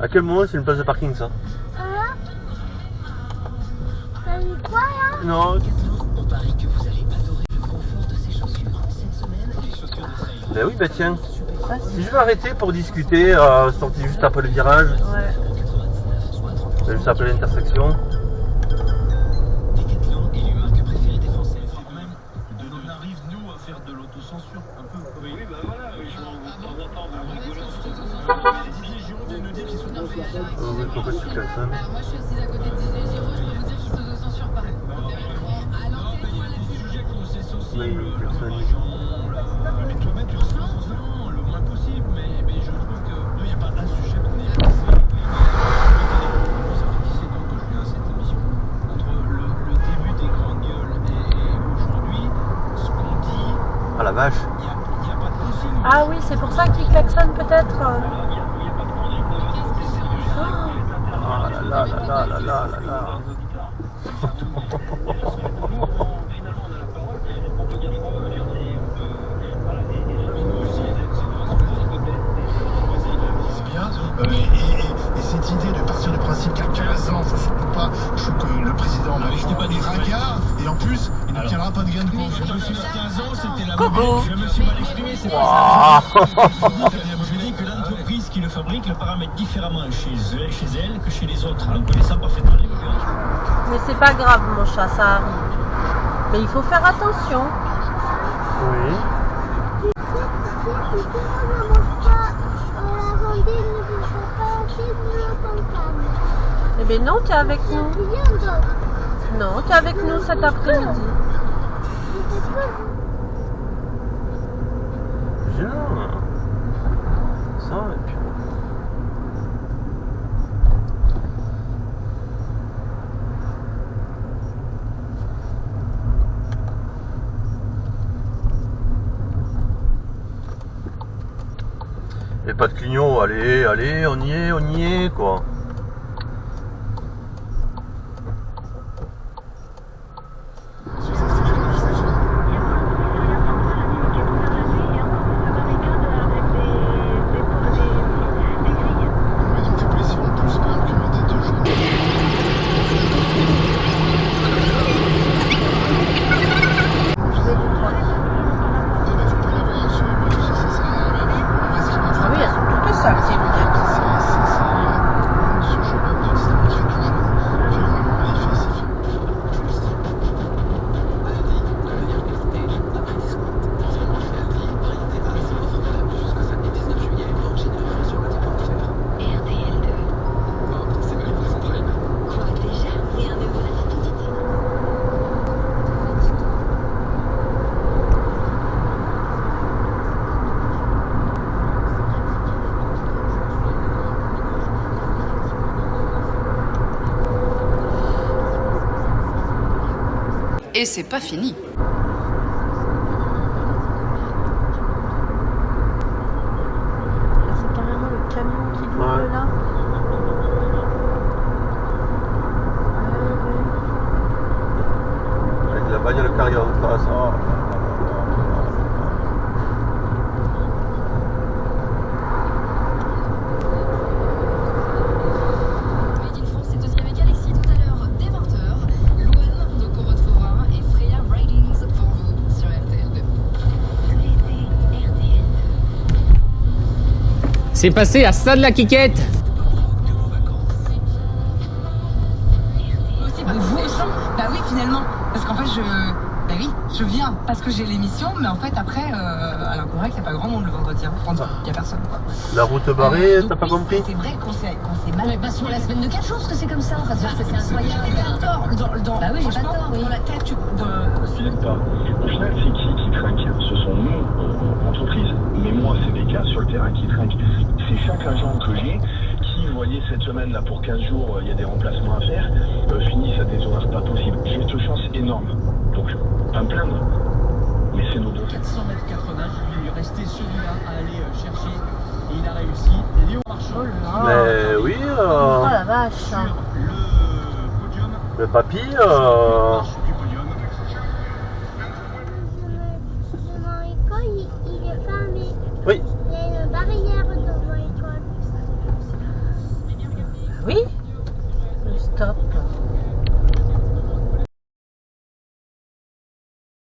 À quel moment c'est une place de parking ça? T'as mis quoi là? Non. On parie que vous allez adorer le confort de ces chaussures. Cette semaine, les chaussures de Sail. Ben oui, bah tiens. Si je veux arrêter pour discuter, sortir juste après le virage. Ouais. Juste après l'intersection. Decathlon est les marques préférées des Français. On arrive nous à faire de l'autocensure un peu. Oui, bah voilà, mais je vous entends vous rigoler. Didier Giraud vient nous dire qu'ils sont dans le Oui, pourquoi tu klaxonnes? Alors moi je suis assise à côté de Didier Giraud, je peux vous dire qu'il s'autocensure pas. À l'antenne, moi des sujets qu'on sait aussi, Oui, la personne. région, mais toi-même tu restes non, le moins possible, mais je trouve que il n'y a pas un sujet qu'on est passé. Ça fait 17 ans que je viens à cette émission. Entre le début des grandes gueules et aujourd'hui, ce qu'on dit, Ah la vache. il n'y a pas de consigne. Ah oui, c'est pour ça qu'il klaxonne peut-être. Ah là là là là là là là là. C'est bien. Et cette idée de partir du principe qu'à 15 ans, faut surtout pas. Je trouve que le président est ringard et en plus, il ne tiendra pas de gain de cause. Je me suis à 15 ans, c'était la Coucou. Je me suis mal exprimé, c'est pas ça. Je dis que l'entreprise qui le fabrique le paramètre différemment chez elle que chez les autres, en connaissant parfaitement les mécanismes. Mais c'est pas grave, mon chat, ça arrive. Mais il faut faire attention. Oui. Si on ne mange pas la randonnée, ne fait pas assez de campagne. Eh bien non, t'es avec nous. Rien d'autre. Non, t'es avec nous cet après-midi. Bien. Ça, et puis... Et pas de clignot, allez, allez, on y est, quoi. Mais donc les policiers vont plus quand même que des deux jeunes. Je vais vous prendre. Non, mais faut pas l'avoir sur les mots, ça sert à rien. Moi, ce qui m'a Ah oui, elles sont toutes sales, ces lunettes. ce jeune homme de c'était très tout jeune, qui est vraiment magnifique. Aldi, devenir qualité à prix discount. En ce moment chez Aldi, variété variété formidable jusqu'au samedi 19 juillet, origine sur Aldi.fr. RTL2. Oh, c'est même Amazon Prime. Quoi déjà? Rien de vous la rapidité. Et c'est pas fini. Ah, c'est carrément le camion qui double Ouais. là. Avec la bagnole carrière en face. Oh. Made in France, c'est aussi avec Alexis tout à l'heure dès 20h. Louane, donc on retrouvera, et Freya Ridings pour vous sur RTL2. Tout l'été, RTL2. C'est passé à ça de la quiquette. De vos vacances. Aussi, bah, vous aussi. Bah oui, finalement. Parce qu'en fait, bah oui, je viens parce que j'ai l'émission, mais en fait, après, à l'incorrect, il n'y a pas grand monde le vendredi. Hein. Enfin, il n'y a personne, quoi. La route barrée, Donc t'as pas oui, compris? C'est vrai qu'on s'est mal. Mais pas sur la semaine de 4 jours, parce que c'est comme ça. Enfin, c'est incroyable. T'as tort. Bah oui, j'ai pas Franchement, tort, oui. dans la tête, tu. Au final, c'est qui trinque? Ce sont nous, entreprises. Mais moi, c'est des gars sur le terrain qui trinquent. C'est chaque agent que j'ai qui, vous voyez, cette semaine-là, pour 15 jours, il y a des remplacements à faire, finissent à des horaires pas possibles. J'ai une chance énorme. Donc, pas me plaindre. Mais c'est nos deux. 400 mètres 80, il lui restait celui-là à aller chercher. Et il a réussi. Léon Marchand Mais oui, Oh la vache. sur le podium. le papy, Marchand